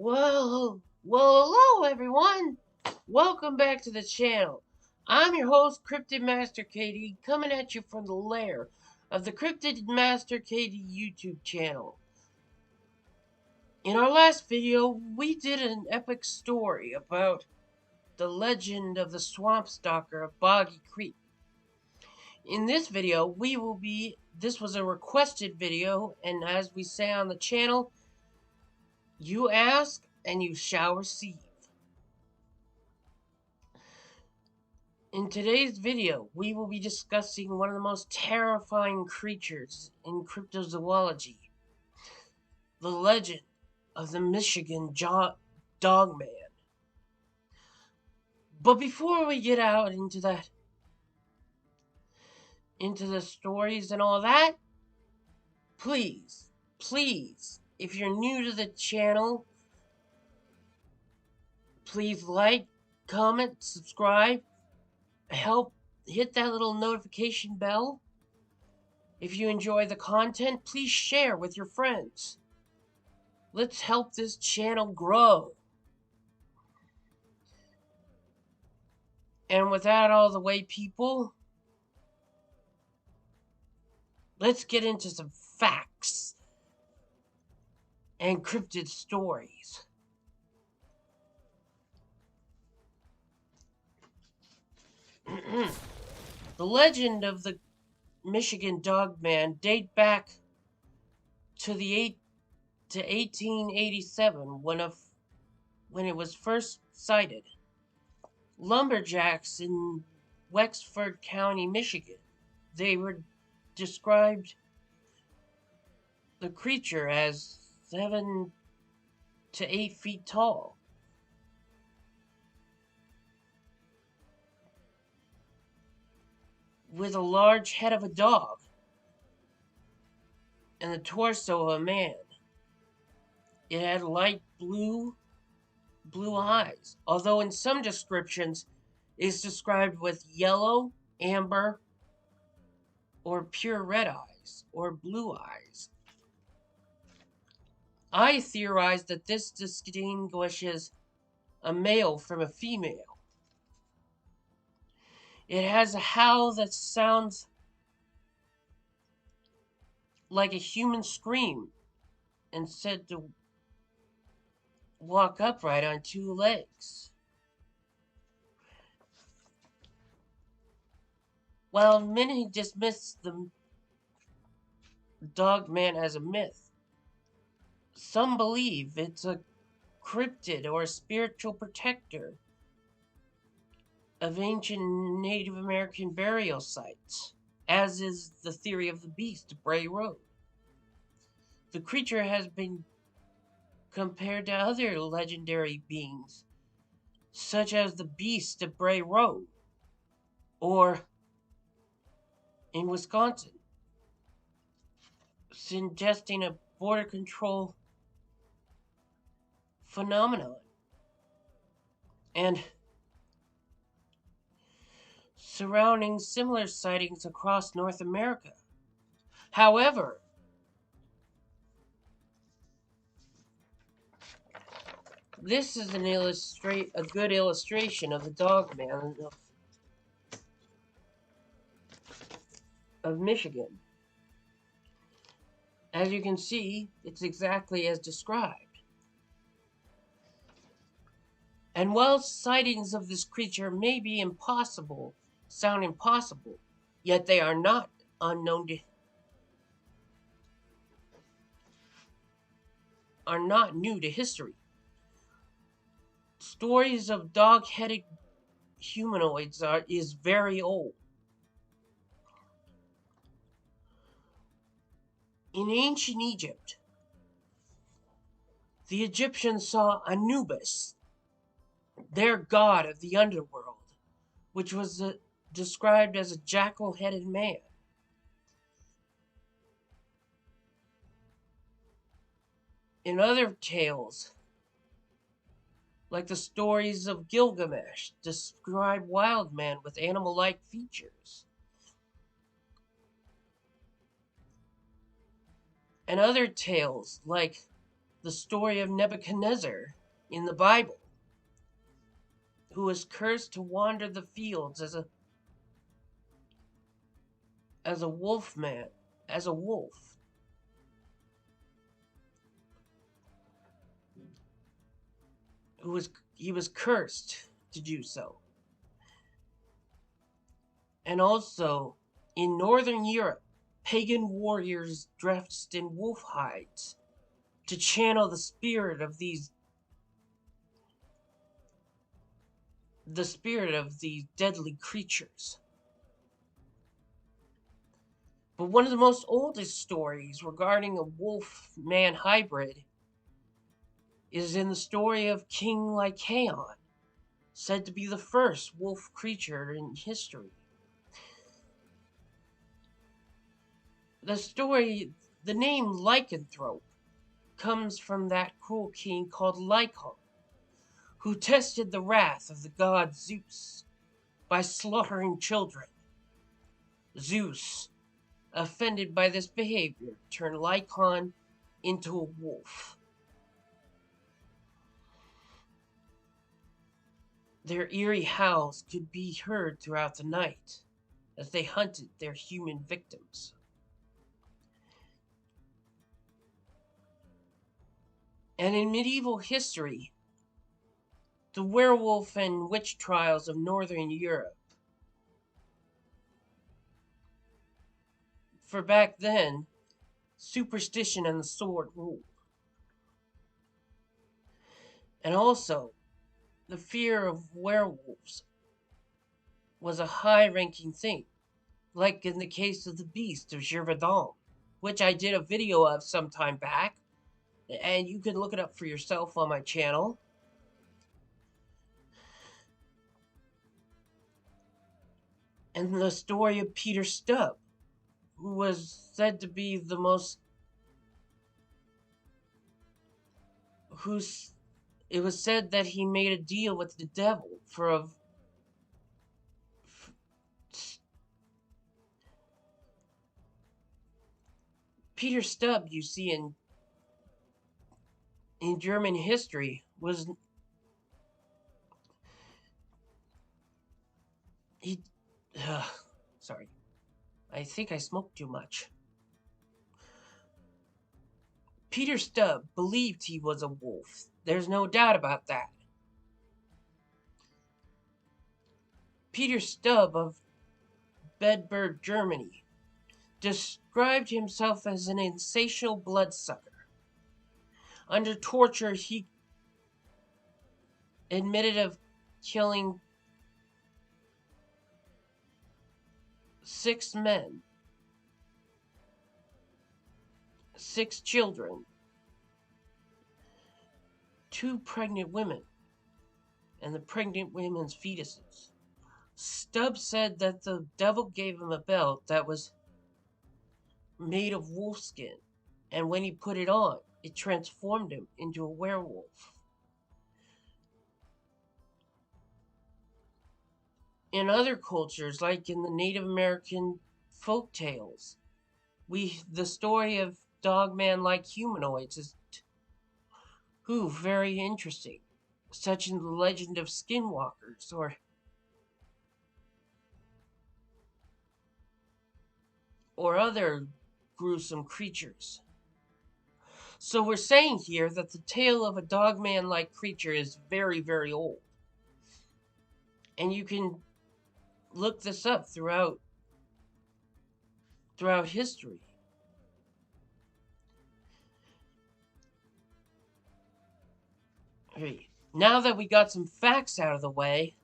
Hello everyone. Welcome back to the channel. I'm your host, Cryptid Master KD, coming at you from the lair of the Cryptid Master KD YouTube channel. In our last video, we did an epic story about the legend of the Swamp Stalker of Boggy Creek. In this video, this was a requested video, and as we say on the channel, you ask and you shall receive. In today's video, we will be discussing one of the most terrifying creatures in cryptozoology, the legend of the Michigan dogman. But before we get out into the stories and all that, please, if you're new to the channel, please like, comment, subscribe, help hit that little notification bell. If you enjoy the content, please share with your friends. Let's help this channel grow. And with that out of the way, people, let's get into some facts and cryptid stories. The legend of the Michigan dogman dates back to 1887 when it was first sighted. Lumberjacks in Wexford County, Michigan, they were described the creature as 7 to 8 feet tall. With a large head of a dog and the torso of a man. It had light blue eyes, although in some descriptions it's described with yellow, amber, or pure red eyes, or blue eyes. I theorize that this distinguishes a male from a female. It has a howl that sounds like a human scream and said to walk upright on 2 legs. While many dismiss the dogman as a myth, some believe it's a cryptid or a spiritual protector of ancient Native American burial sites, as is the theory of the beast of Bray Road. The creature has been compared to other legendary beings, such as the beast of Bray Road, or in Wisconsin, suggesting a border control phenomenon, and surrounding similar sightings across North America. However, this is a good illustration of the dogman of Michigan. As you can see, it's exactly as described. And while sightings of this creature may be sound impossible, yet they are not new to history. Stories of dog-headed humanoids is very old. In ancient Egypt, the Egyptians saw Anubis, their god of the underworld, which was described as a jackal-headed man. In other tales, like the stories of Gilgamesh, describe wild men with animal-like features. And other tales, like the story of Nebuchadnezzar in the Bible, who was cursed to wander the fields as a wolf man, as a wolf. He was cursed to do so. And also, in Northern Europe, pagan warriors dressed in wolf hides to channel the spirit of these deadly creatures. But one of the most oldest stories regarding a wolf-man hybrid is in the story of King Lycaon, said to be the first wolf creature in history. The name lycanthrope comes from that cruel king called Lycaon, who tested the wrath of the god Zeus by slaughtering children. Zeus, offended by this behavior, turned Lycaon into a wolf. Their eerie howls could be heard throughout the night as they hunted their human victims. And in medieval history, the werewolf and witch trials of Northern Europe. For back then, superstition and the sword ruled. And also, the fear of werewolves was a high-ranking thing, like in the case of the Beast of Gévaudan, which I did a video of some time back, and you can look it up for yourself on my channel. And the story of Peter Stubb, who was said to be the most... It was said that he made a deal with the devil Peter Stubb, you see, in German history, was... Sorry. I think I smoked too much. Peter Stubb believed he was a wolf. There's no doubt about that. Peter Stubb of Bedburg, Germany, described himself as an insatiable bloodsucker. Under torture, he admitted of killing 6 men, 6 children, 2 pregnant women, and the pregnant women's fetuses. Stubbs said that the devil gave him a belt that was made of wolfskin, and when he put it on, it transformed him into a werewolf. In other cultures, like in the Native American folk tales, the story of dogman-like humanoids is very interesting, such in the legend of skinwalkers or other gruesome creatures. So we're saying here that the tale of a dogman-like creature is very, very old. And you can look this up throughout history. Okay, now that we got some facts out of the way,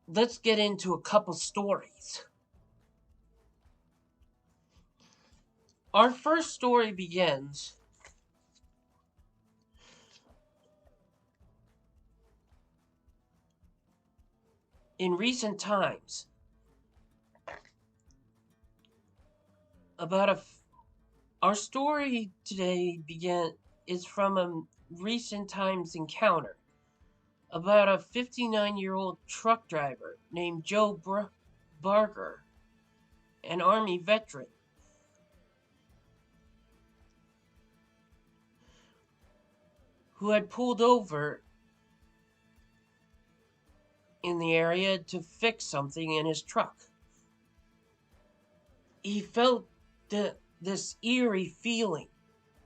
let's get into a couple stories. Our first story begins in recent times about our story today is from a recent times encounter about a 59-year-old truck driver named Joe Barger, an Army veteran, who had pulled over in the area to fix something in his truck. He felt this eerie feeling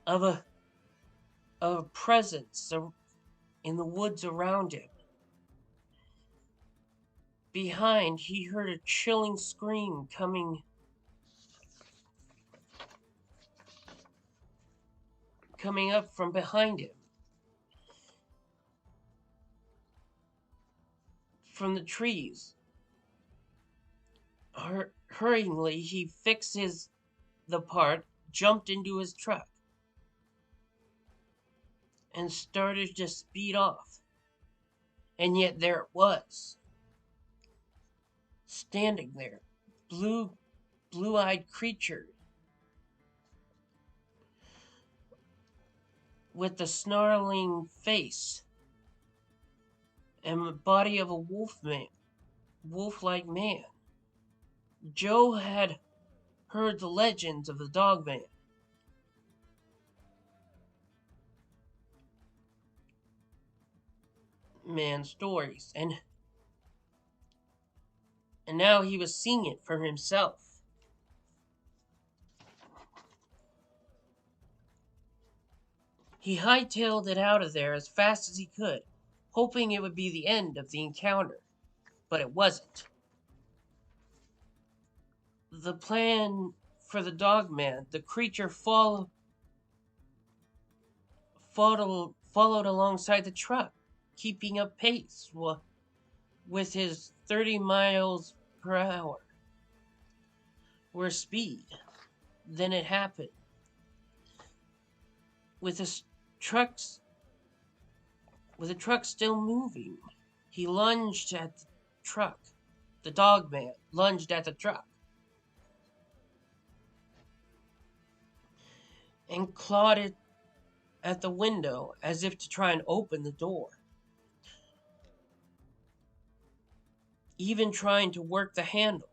of a presence in the woods around him. Behind, he heard a chilling scream coming up from behind him. From the trees. Hurriedly, he fixed the part, jumped into his truck, and started to speed off. And yet there it was, standing there, blue-eyed creature with the snarling face and the body of a wolf-like man. Joe had heard the legends of the dogman. Stories, and now he was seeing it for himself. He hightailed it out of there as fast as he could, hoping it would be the end of the encounter, but it wasn't. The plan for the dogman, the creature followed alongside the truck, keeping up pace with his 30 miles per hour speed. Then it happened. With the truck still moving, he lunged at the truck. The dogman lunged at the truck and clawed it at the window as if to try and open the door. Even trying to work the handle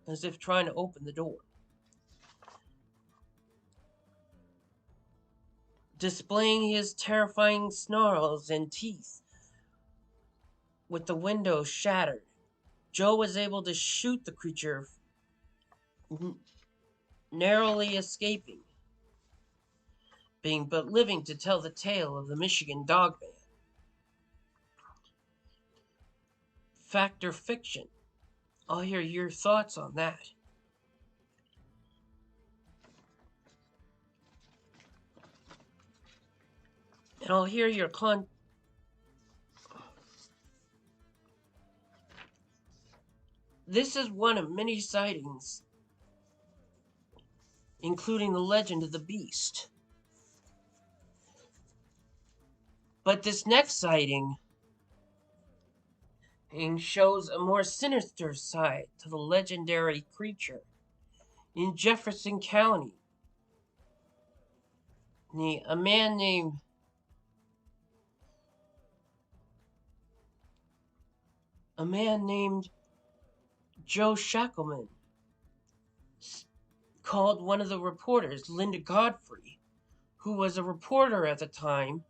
as if trying to open the door. Displaying his terrifying snarls and teeth with the window shattered, Joe was able to shoot the creature, narrowly escaping, but living to tell the tale of the Michigan dogman. Fact or fiction? I'll hear your thoughts on that. And I'll hear your This is one of many sightings, including the legend of the beast. But this next sighting shows a more sinister side to the legendary creature in Jefferson County. A man named Joe Shackleman called one of the reporters, Linda Godfrey, who was a reporter at the time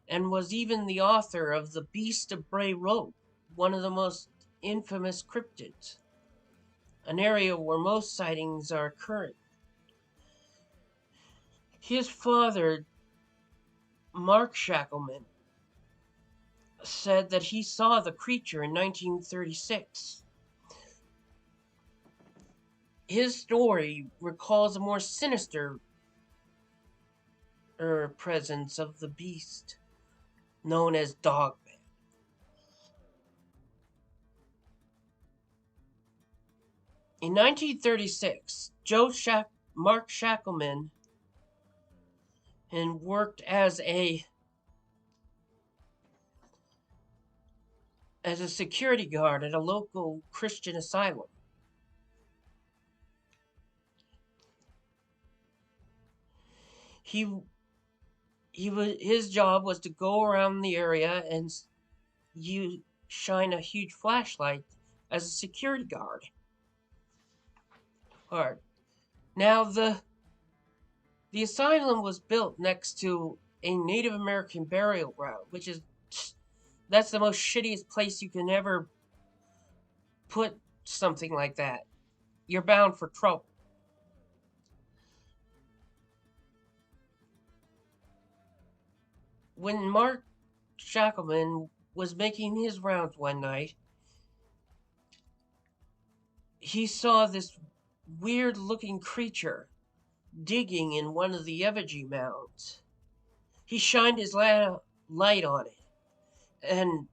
and was even the author of The Beast of Bray Road, one of the most infamous cryptids, an area where most sightings are occurring. His father, Mark Shackleman, said that he saw the creature in 1936. His story recalls a more sinister presence of the beast, known as Dogman. In 1936, Mark Shackleman worked as a security guard at a local Christian asylum. His job was to go around the area and shine a huge flashlight as a security guard. Now the asylum was built next to a Native American burial ground, which is, that's the most shittiest place you can ever put something like that. You're bound for trouble. When Mark Shackleman was making his rounds one night, he saw this weird looking creature digging in one of the effigy mounds. He shined his light on it, and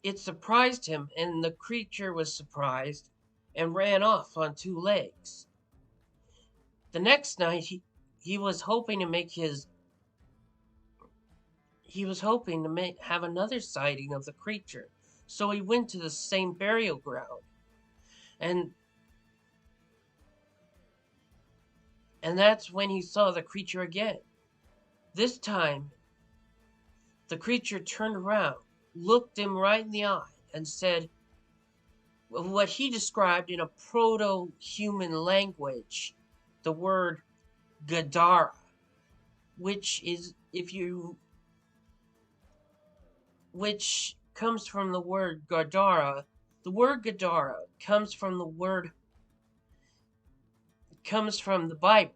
it surprised him, and the creature was surprised and ran off on two legs. The next night, he was hoping to make his he was hoping to have another sighting of the creature, so he went to the same burial ground, and that's when he saw the creature again. This time, the creature turned around, looked him right in the eye, and said what he described in a proto-human language, the word Gadara, which comes from the word Gadara. The word Gadara comes from the Bible.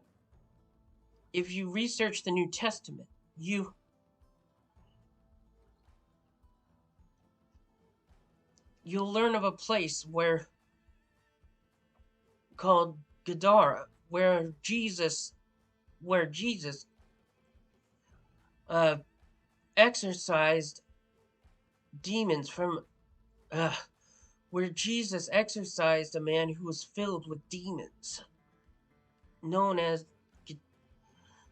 If you research the New Testament, you'll learn of a place called Gadara, where Jesus exorcised demons from where Jesus exorcised a man who was filled with demons, known as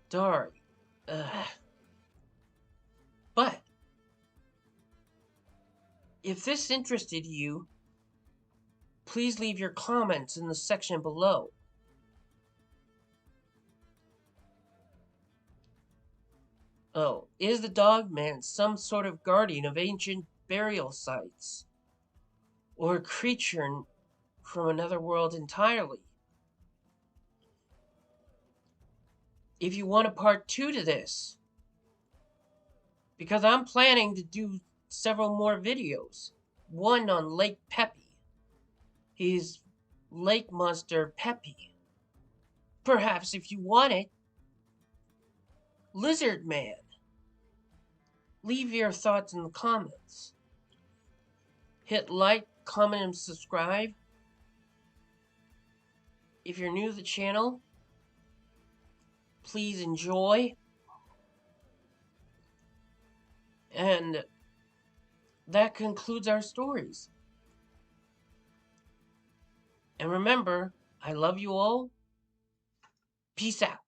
Gadara. But if this interested you, please leave your comments in the section below. Oh, is the dogman some sort of guardian of ancient burial sites? Or a creature from another world entirely? If you want a part 2 to this, because I'm planning to do several more videos. One on Lake Peppy. He's Lake Monster Peppy. Perhaps if you want it, Lizard Man. Leave your thoughts in the comments. Hit like, comment, and subscribe. If you're new to the channel, please enjoy. And that concludes our stories. And remember, I love you all. Peace out.